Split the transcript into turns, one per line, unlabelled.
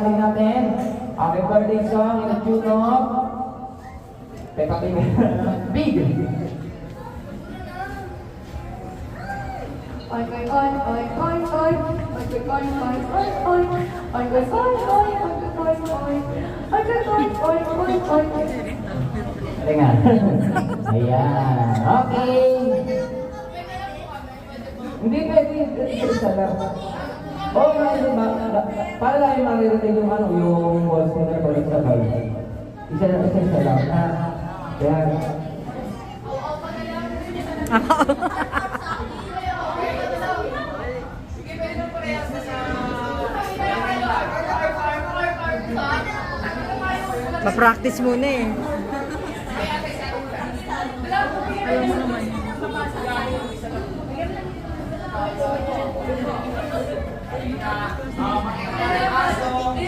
natin. Happy birthday song in the tune of Peppa Pig. Big!
Oy, oy, oy, oy, oy, oy. Oy, oy, oy, oy, oy, oy. Oy, oy, oy, oy, oy, oy, oy. Oy, oy, oy, oy, oy, oy.
Teka. Ayan. Okay. Hindi pwede. Isa lang. Oo, para lang yung maririnig yung ano, yung voice nila balik sabay. Isa lang. Ayan.
Pa-practice muna eh. Ayaw mo naman.